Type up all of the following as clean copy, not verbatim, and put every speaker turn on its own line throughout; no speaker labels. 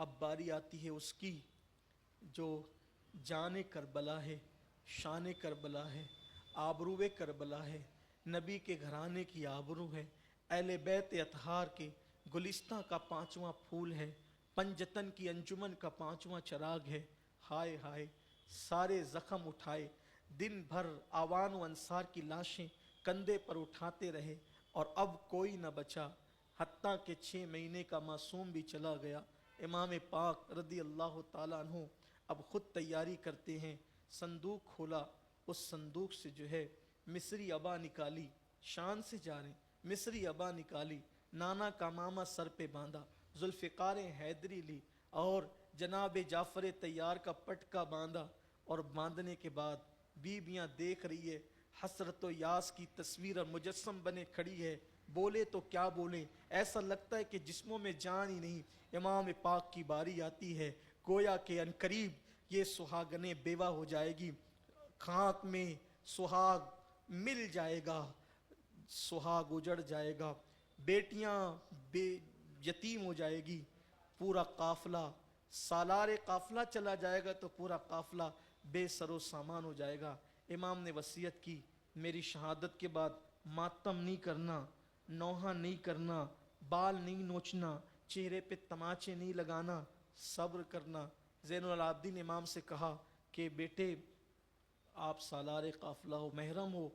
اب باری آتی ہے اس کی جو جان کربلا ہے، شان کربلا ہے، آبرو کربلا ہے، نبی کے گھرانے کی آبرو ہے، اہل بیت اطہار کے گلستہ کا 5واں پھول ہے، پنجتن کی انجمن کا 5واں چراغ ہے۔ ہائے ہائے، سارے زخم اٹھائے، دن بھر آوان و انصار کی لاشیں کندھے پر اٹھاتے رہے، اور اب کوئی نہ بچا، حتیٰ کہ 6 مہینے کا معصوم بھی چلا گیا۔ امام پاک رضی اللہ تعالیٰ عنہ اب خود تیاری کرتے ہیں، صندوق کھولا، اس صندوق سے جو ہے مصری ابا نکالی، شان سے جا رہے ہیں، مصری ابا نکالی، نانا کا ماما سر پہ باندھا، ذوالفقار حیدری لی، اور جناب جعفر طیار کا پٹکا باندھا، اور باندھنے کے بعد بیویاں دیکھ رہی ہے، حسرت و یاس کی تصویر اور مجسم بنے کھڑی ہے، بولے تو کیا بولے، ایسا لگتا ہے کہ جسموں میں جان ہی نہیں۔ امام پاک کی باری آتی ہے، گویا کہ عنقریب یہ سہاگنے بیوہ ہو جائے گی، خاک میں سہاگ مل جائے گا، سہاگ اجڑ جائے گا، بیٹیاں بے یتیم ہو جائے گی، پورا قافلہ سالار قافلہ چلا جائے گا، تو پورا قافلہ بے سر و سامان ہو جائے گا۔ امام نے وصیت کی، میری شہادت کے بعد ماتم نہیں کرنا، نوحہ نہیں کرنا، بال نہیں نوچنا، چہرے پہ تماچے نہیں لگانا، صبر کرنا۔ زین العابدین امام سے کہا کہ بیٹے آپ سالار قافلہ ہو، محرم ہو،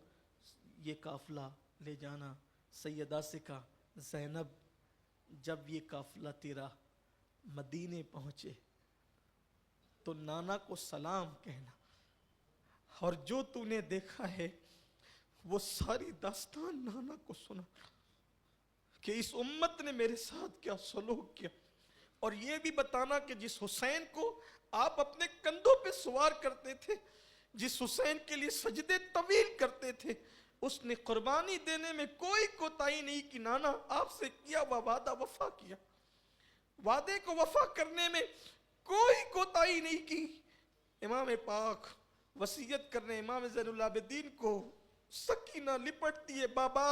یہ قافلہ لے جانا۔ سیدہ سے کہا زینب جب یہ قافلہ تیرا مدینے پہنچے تو نانا کو سلام کہنا، اور جو تو نے دیکھا ہے وہ ساری داستان نانا کو سنا کہ اس امت نے میرے ساتھ کیا سلوک کیا، اور یہ بھی بتانا کہ جس حسین کو آپ اپنے کندھوں پہ سوار کرتے تھے، جس حسین کے لیے سجدے طویل کرتے تھے، اس نے قربانی دینے میں کوئی کوتاہی نہیں کی۔ نانا آپ سے کیا ہوا وعدہ وفا کیا، وعدے کو وفا کرنے میں کوئی کوتاہی نہیں کی۔ امام پاک وصیت کرنے امام زین العابدین کو سکینہ لپٹتی ہے، بابا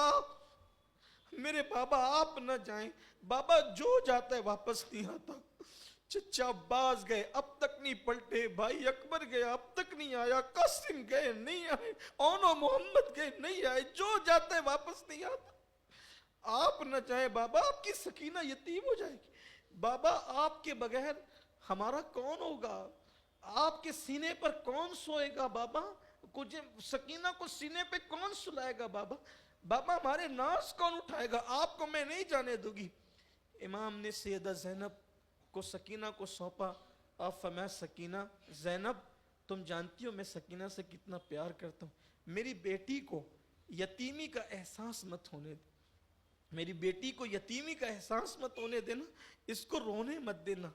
میرے بابا آپ نہ جائیں، بابا جو جاتا ہے واپس نہیں آتا، چچا عباس گئے اب تک نہیں پلٹے، بھائی اکبر گیا اب تک نہیں آیا، قاسم گئے نہیں آئے، اونو محمد گئے نہیں آئے، جو جاتا ہے واپس نہیں آتا، آپ نہ جائیں بابا آپ کی سکینہ یتیم ہو جائے گی، بابا آپ کے بغیر ہمارا کون ہوگا، آپ کے سینے پر کون سوئے گا بابا، کچھ سکینہ کو سینے پہ کون سلائے گا بابا، بابا ہمارے ناز کون اٹھائے گا، آپ کو میں نہیں جانے دوں گی۔ امام نے سیدہ زینب کو سکینہ کو سونپا، آپ فرمایا سکینہ زینب تم جانتی ہو میں سکینہ سے کتنا پیار کرتا ہوں، میری بیٹی کو یتیمی کا احساس مت ہونے دے، میری بیٹی کو یتیمی کا احساس مت ہونے دینا، اس کو رونے مت دینا،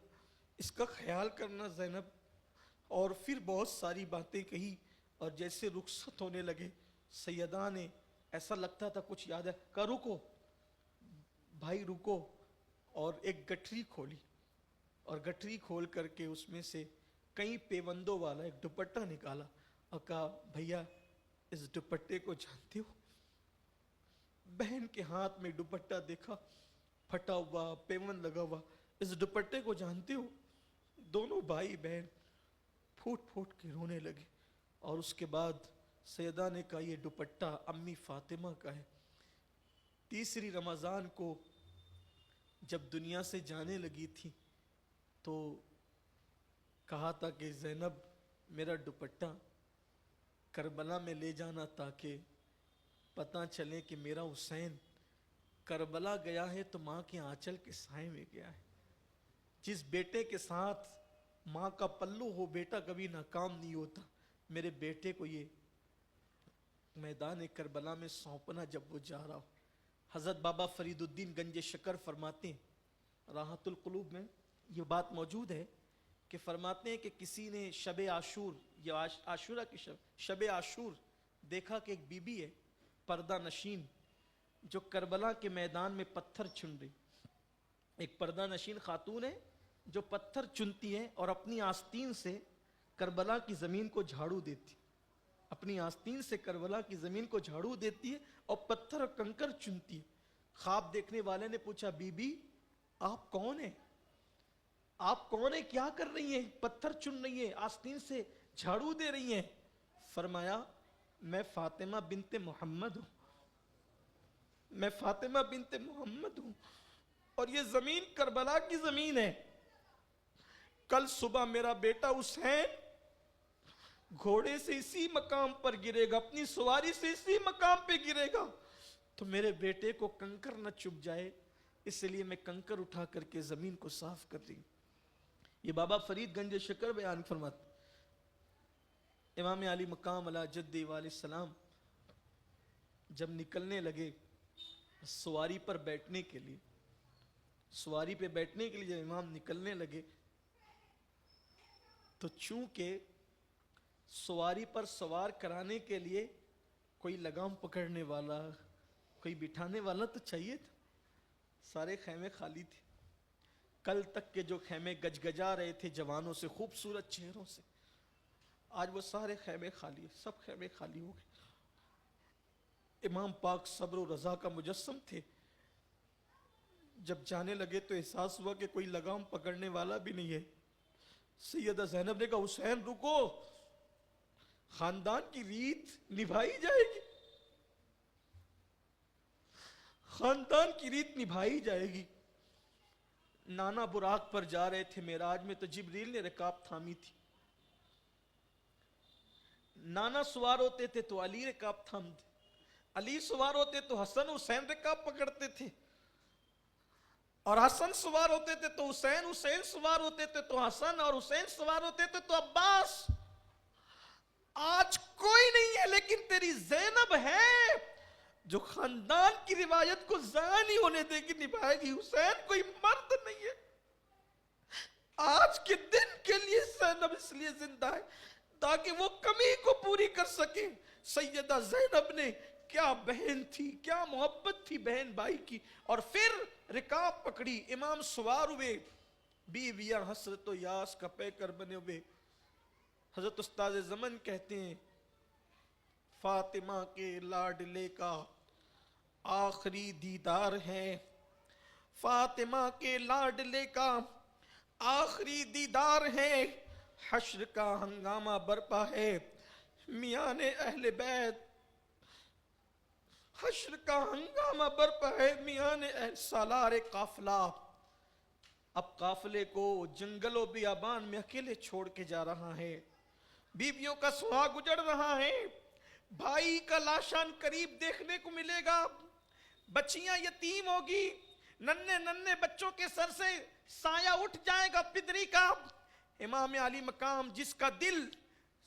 اس کا خیال کرنا زینب۔ اور پھر بہت ساری باتیں کہی، اور جیسے رخصت ہونے لگے سیدہ نے ایسا لگتا تھا کچھ یاد ہے، کہا رکو بھائی رکو، اور ایک گٹھری کھولی، اور گٹھری کھول کر کے اس میں سے کئی پیوندوں والا ایک دوپٹہ نکالا، اور کہا بھیا اس دوپٹے کو جانتے ہو، بہن کے ہاتھ میں دوپٹہ دیکھا پھٹا ہوا پیوند لگا ہوا، اس دوپٹے کو جانتے ہو، دونوں بھائی بہن پھوٹ پھوٹ کے رونے لگے، اور اس کے بعد سیدہ نے کہا یہ دوپٹہ امی فاطمہ کا ہے۔ تیسری رمضان کو جب دنیا سے جانے لگی تھی تو کہا تھا کہ زینب میرا دوپٹہ کربلا میں لے جانا تاکہ پتہ چلے کہ میرا حسین کربلا گیا ہے تو ماں کے آنچل کے سائے میں گیا ہے۔ جس بیٹے کے ساتھ ماں کا پلو ہو بیٹا کبھی ناکام نہیں ہوتا، میرے بیٹے کو یہ میدان کربلا میں سونپنا جب وہ جا رہا ہو۔ حضرت بابا فرید الدین گنج شکر فرماتے ہیں، راحت القلوب میں یہ بات موجود ہے کہ فرماتے ہیں کہ کسی نے شب عاشور یا عاشورہ کی شب عاشور دیکھا کہ ایک بی بی ہے پردہ نشین جو کربلا کے میدان میں پتھر چن رہی، ایک پردہ نشین خاتون ہے جو پتھر چنتی ہے اور اپنی آستین سے کربلا کی زمین کو جھاڑو دیتی، اپنی آستین سے کربلا کی زمین کو جھاڑو دیتی ہے اور پتھر اور کنکر چنتی ہے۔ خواب دیکھنے والے نے پوچھا بی بی آپ کون ہیں؟ آپ کون ہیں, کیا کر رہی ہیں؟ پتھر چن رہی ہیں, آستین سے جھاڑو دے رہی ہیں. فرمایا میں فاطمہ بنت محمد ہوں, میں فاطمہ بنت محمد ہوں, اور یہ زمین کربلا کی زمین ہے. کل صبح میرا بیٹا حسین گھوڑے سے اسی مقام پر گرے گا, اپنی سواری سے اسی مقام پہ گرے گا, تو میرے بیٹے کو کنکر نہ چبھ جائے, اس لیے میں کنکر اٹھا کر کے زمین کو صاف کر رہی ہوں. یہ بابا فرید گنج شکر بیان فرماتے. امام علی مقام علی جدی علیہ السلام جب نکلنے لگے سواری پر بیٹھنے کے لیے, سواری پہ بیٹھنے کے لیے جب امام نکلنے لگے, تو چونکہ سواری پر سوار کرانے کے لیے کوئی لگام پکڑنے والا, کوئی بٹھانے والا تو چاہیے تھا. سارے خیمے خالی تھے. کل تک کے جو خیمے گجگجا رہے تھے جوانوں سے, خوبصورت چہروں سے, آج وہ سارے خیمے خالی, سب خیمے خالی ہو گئے. امام پاک صبر و رضا کا مجسم تھے. جب جانے لگے تو احساس ہوا کہ کوئی لگام پکڑنے والا بھی نہیں ہے. سیدہ زینب نے کہا حسین رکو, خاندان کی ریت نبھائی جائے گی, خاندان کی ریت نبھائی جائے گی. نانا براق پر جا رہے تھے معراج میں, تو جبریل نے رکاب تھامی تھی. نانا سوار ہوتے تھے تو علی رکاب تھامتے, علی سوار ہوتے تو حسن حسین رکاب پکڑتے تھے, اور حسن سوار ہوتے تھے تو حسین, حسین سوار ہوتے تھے تو حسن, اور حسین سوار ہوتے تھے تو عباس. آج کوئی نہیں ہے لیکن تیری زینب ہے جو خاندان کی روایت کو ضائع نہیں ہونے دے گی, نبھائے گی. حسین کوئی مرد نہیں ہے, آج کے دن کے لیے زینب اس لیے زندہ ہے تاکہ وہ کمی کو پوری کر سکے. سیدہ زینب نے کیا بہن تھی, کیا محبت تھی بہن بھائی کی. اور پھر رکاب پکڑی, امام سوار ہوئے, بیویاں حسرت و یاس کا پیکر بنے ہوئے. حضرت استاد زمن کہتے ہیں فاطمہ کے لاڈلے کا آخری دیدار ہے, فاطمہ کے لاڈلے کا آخری دیدار ہے, حشر کا ہنگامہ برپا ہے میان اہل بیت, حشر کا ہنگامہ برپا ہے میان اہل. سالار قافلہ اب قافلے کو جنگل و بیابان میں اکیلے چھوڑ کے جا رہا ہے. بیویوں کا سہاگ اجڑ رہا ہے, بھائی کا لاشان قریب دیکھنے کو ملے گا, بچیاں یتیم ہوگی, ننھے ننھے بچوں کے سر سے سایہ اٹھ جائے گا پدری کا. امام علی مقام جس کا دل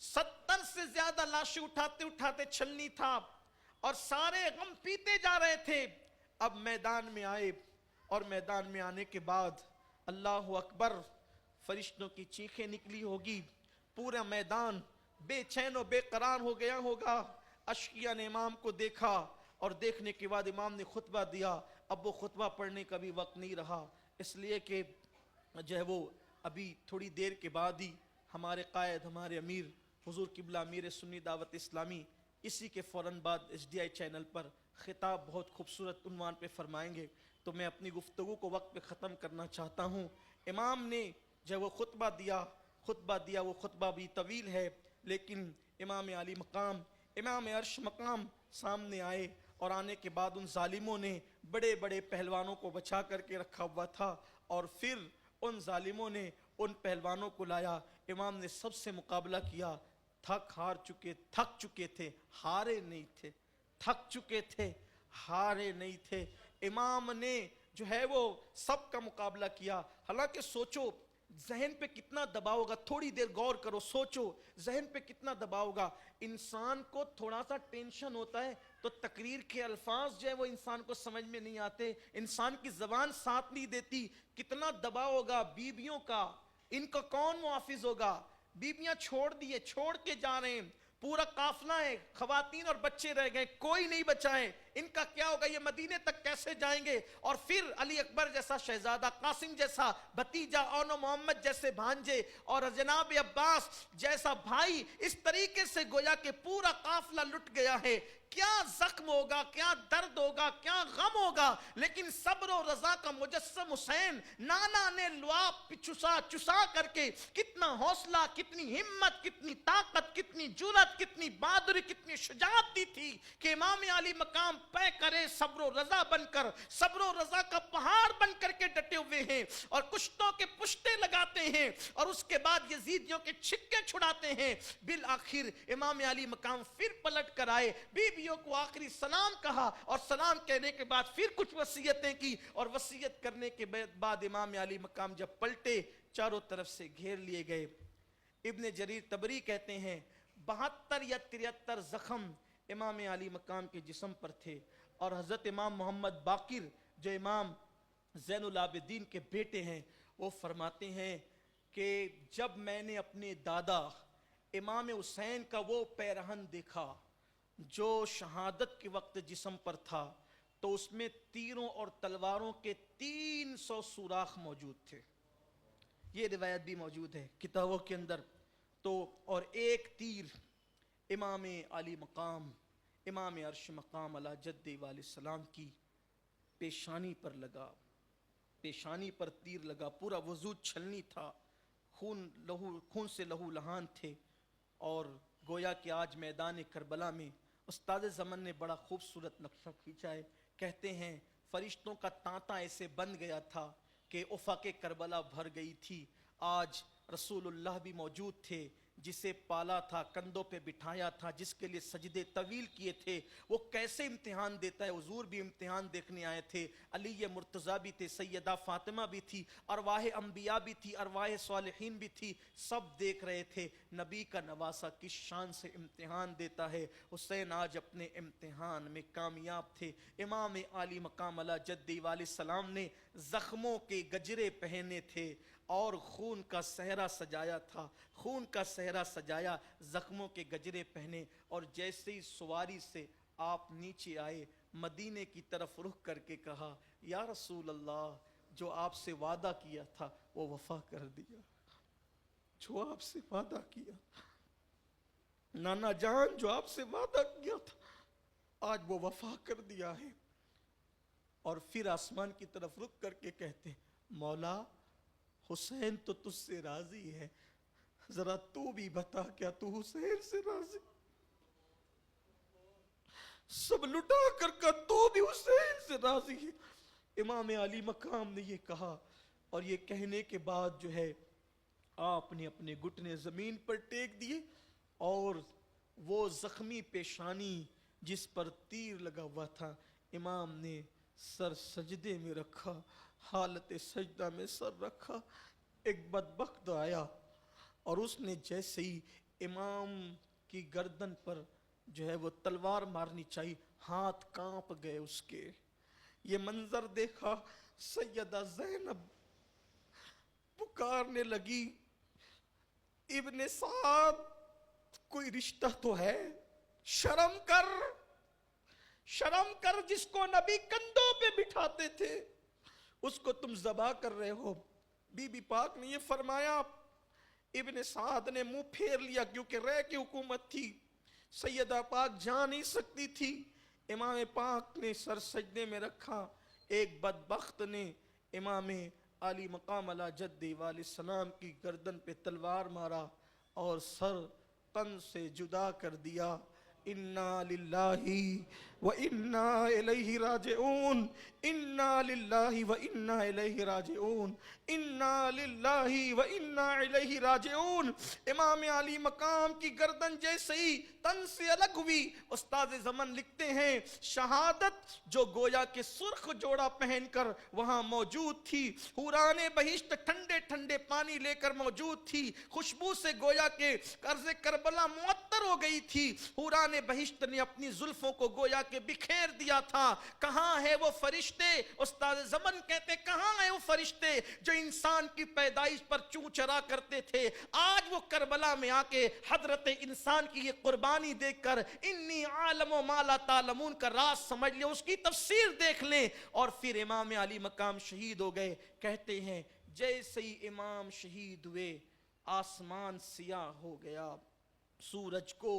70 سے زیادہ لاشیں اٹھاتے اٹھاتے چھلنی تھا اور سارے غم پیتے جا رہے تھے, اب میدان میں آئے, اور میدان میں آنے کے بعد اللہ اکبر فرشتوں کی چیخیں نکلی ہوگی, پورا میدان بے چین و بے قرار ہو گیا ہوگا. اشقیاء نے امام کو دیکھا, اور دیکھنے کے بعد امام نے خطبہ دیا. اب وہ خطبہ پڑھنے کا بھی وقت نہیں رہا, اس لیے کہ جو ہے وہ ابھی تھوڑی دیر کے بعد ہی ہمارے قائد, ہمارے امیر حضور قبلہ امیر سنی دعوت اسلامی, اسی کے فوراً بعد HDI چینل پر خطاب بہت خوبصورت عنوان پہ فرمائیں گے. تو میں اپنی گفتگو کو وقت پہ ختم کرنا چاہتا ہوں. امام نے جب وہ خطبہ دیا, وہ خطبہ بھی طویل ہے, لیکن امام علی مقام, امام عرش مقام سامنے آئے, اور آنے کے بعد ان ظالموں نے بڑے بڑے پہلوانوں کو بچا کر کے رکھا ہوا تھا, اور پھر ان ظالموں نے ان پہلوانوں کو لایا. امام نے سب سے مقابلہ کیا, تھک چکے تھے, ہارے نہیں تھے, تھک چکے تھے, ہارے نہیں تھے. امام نے جو ہے وہ سب کا مقابلہ کیا. حالانکہ سوچو ذہن پہ کتنا دباؤ ہوگا, تھوڑی دیر غور کرو, سوچو ذہن پہ کتنا دباؤ ہوگا. انسان کو تھوڑا سا ٹینشن ہوتا ہے تو تقریر کے الفاظ جو ہے وہ انسان کو سمجھ میں نہیں آتے, انسان کی زبان ساتھ نہیں دیتی. کتنا دباؤ ہوگا بیویوں کا, ان کا کون محافظ ہوگا. بیویاں چھوڑ کے جا رہے ہیں, پورا قافلہ ہے, خواتین اور بچے رہ گئے, کوئی نہیں بچائے. ان کا کیا ہوگا, یہ مدینے تک کیسے جائیں گے. اور پھر علی اکبر جیسا شہزادہ, قاسم جیسا بھتیجا, اون و محمد جیسے بھانجے, اور جناب عباس جیسا بھائی, اس طریقے سے گویا کہ پورا قافلہ لٹ گیا ہے. کیا زخم ہوگا, کیا درد ہوگا, کیا غم ہوگا. لیکن صبر و رضا کا مجسم حسین, نانا نے لعاب چسا کر کے کتنا حوصلہ, کتنی ہمت, کتنی طاقت, کتنی جرأت, کتنی بہادری, کتنی شجاعت دی تھی کہ امام علی مقام پے کرے صبر و رضا بن کر, صبر و رضا کا پہاڑ بن کر کے ڈٹے ہوئے ہیں, اور کشتوں کے پشتے لگاتے ہیں, اور اس کے بعد یزیدیوں کے چھکے چھڑاتے ہیں. بالآخر امام علی مقام پھر پلٹ کر آئے, بیویوں کو آخری سلام کہا, اور سلام کہنے کے بعد پھر کچھ وصیتیں کی, اور وصیت کرنے کے بعد امام علی مقام جب پلٹے, چاروں طرف سے گھیر لیے گئے. ابن جریر طبری کہتے ہیں 72 یا 73 زخم امام علی مقام کے جسم پر تھے. اور حضرت امام محمد باقر جو امام زین العابدین کے بیٹے ہیں, وہ فرماتے ہیں کہ جب میں نے اپنے دادا امام حسین کا وہ پیرہن دیکھا جو شہادت کے وقت جسم پر تھا, تو اس میں تیروں اور تلواروں کے 300 سوراخ موجود تھے. یہ روایت بھی موجود ہے کتابوں کے اندر. تو اور ایک تیر امام علی مقام, امام عرش مقام علی جد علیہ السلام کی پیشانی پر لگا, پیشانی پر تیر لگا. پورا وضو چھلنی تھا, خون سے لہو لہان تھے. اور گویا کہ آج میدان کربلا میں استاد زمن نے بڑا خوبصورت نقشہ کھینچا ہے. کہتے ہیں فرشتوں کا تانتا ایسے بن گیا تھا کہ افق کربلا بھر گئی تھی. آج رسول اللہ بھی موجود تھے, جسے پالا تھا, کندھوں پہ بٹھایا تھا, جس کے لیے سجدے طویل کیے تھے. وہ کیسے امتحان دیتا ہے, حضور بھی امتحان دیکھنے آئے تھے, علی مرتضیٰ بھی تھے, سیدہ فاطمہ بھی تھی, ارواح انبیاء بھی تھی, ارواح صالحین بھی تھی, سب دیکھ رہے تھے نبی کا نواسہ کس شان سے امتحان دیتا ہے. حسین آج اپنے امتحان میں کامیاب تھے. امام علی مقام علی جد علیہ السلام نے زخموں کے گجرے پہنے تھے اور خون کا صحرا سجایا تھا, خون کا صحرا سجایا, زخموں کے گجرے پہنے, اور جیسے ہی سواری سے آپ نیچے آئے, مدینے کی طرف رخ کر کے کہا, یا رسول اللہ, جو آپ سے وعدہ کیا تھا وہ وفا کر دیا, جو آپ سے وعدہ کیا, نانا جان جو آپ سے وعدہ کیا تھا آج وہ وفا کر دیا ہے. اور پھر آسمان کی طرف رخ کر کے کہتے, مولا حسین تو تجھ سے راضی ہے, ذرا تو بھی بتا کیا تو حسین سے راضی؟ سب لٹا کر کا تو بھی حسین سے راضی ہے. امام علی مقام نے یہ کہا, اور یہ کہنے کے بعد جو ہے آپ نے اپنے گھٹنے زمین پر ٹیک دیے, اور وہ زخمی پیشانی جس پر تیر لگا ہوا تھا, امام نے سر سجدے میں رکھا, حالت سجدہ میں سر رکھا. ایک بدبخت آیا, اور اس نے جیسے ہی امام کی گردن پر جو ہے وہ تلوار مارنی چاہیے, ہاتھ کانپ گئے اس کے. یہ منظر دیکھا, سیدہ زینب پکارنے لگی, ابن سعد کوئی رشتہ تو ہے, شرم کر, شرم کر, جس کو نبی کندھوں پہ بٹھاتے تھے اس کو تم ذبح کر رہے ہو. بی بی پاک نے یہ فرمایا, ابن سعد نے منہ پھیر لیا کیونکہ رہ کی حکومت تھی, سیدہ پاک جا نہیں سکتی تھی. امام پاک نے سر سجدے میں رکھا. ایک بدبخت نے امام علی مقام علی جد علیہ السلام کی گردن پہ تلوار مارا اور سر تن سے جدا کر دیا. انا للہ و انا الیہ راجعون, انا للہ و انا الیہ راجعون, انا للہ و انا الیہ راجعون. امام علی مقام کی گردن جیسے ہی تن سے الگ ہوئی, استاد زمن لکھتے ہیں شہادت جو گویا کے سرخ جوڑا پہن کر وہاں موجود تھی, حوران بہشت ٹھنڈے ٹھنڈے پانی لے کر موجود تھی، خوشبو سے گویا کہ عرض کربلا معطر ہو گئی تھی۔ حوران بہشت نے اپنی زلفوں کو گویا کہ بکھیر دیا تھا۔ کہاں ہے وہ فرشتے؟ استاد زمن کہتے ہیں کہاں ہے وہ فرشتے جو انسان کی پیدائش پر چوں چرا کرتے تھے؟ آج وہ کربلا میں آ کے حضرت انسان کی یہ قربانی دیکھ کر انی عالم و ما لا تعلمون کا راز سمجھ لیں، اس کی تفسیر دیکھ لیں، اور پھر امام علی مقام شہید ہو گئے۔ کہتے ہیں جیسے ہی امام شہید ہوئے آسمان سیاہ ہو گیا، سورج کو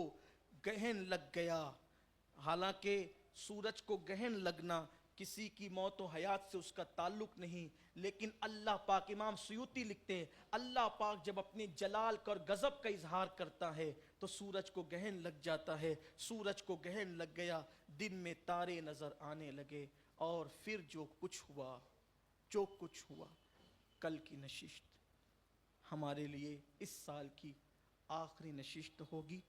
گہن لگ گیا۔ حالانکہ سورج کو گہن لگنا کسی کی موت و حیات سے اس کا تعلق نہیں، لیکن اللہ پاک، امام سیوطی لکھتے ہیں اللہ پاک جب اپنے جلال کا اور غضب کا اظہار کرتا ہے تو سورج کو گہن لگ جاتا ہے۔ سورج کو گہن لگ گیا، دن میں تارے نظر آنے لگے، اور پھر جو کچھ ہوا کل کی نشست ہمارے لیے اس سال کی آخری نشست ہوگی۔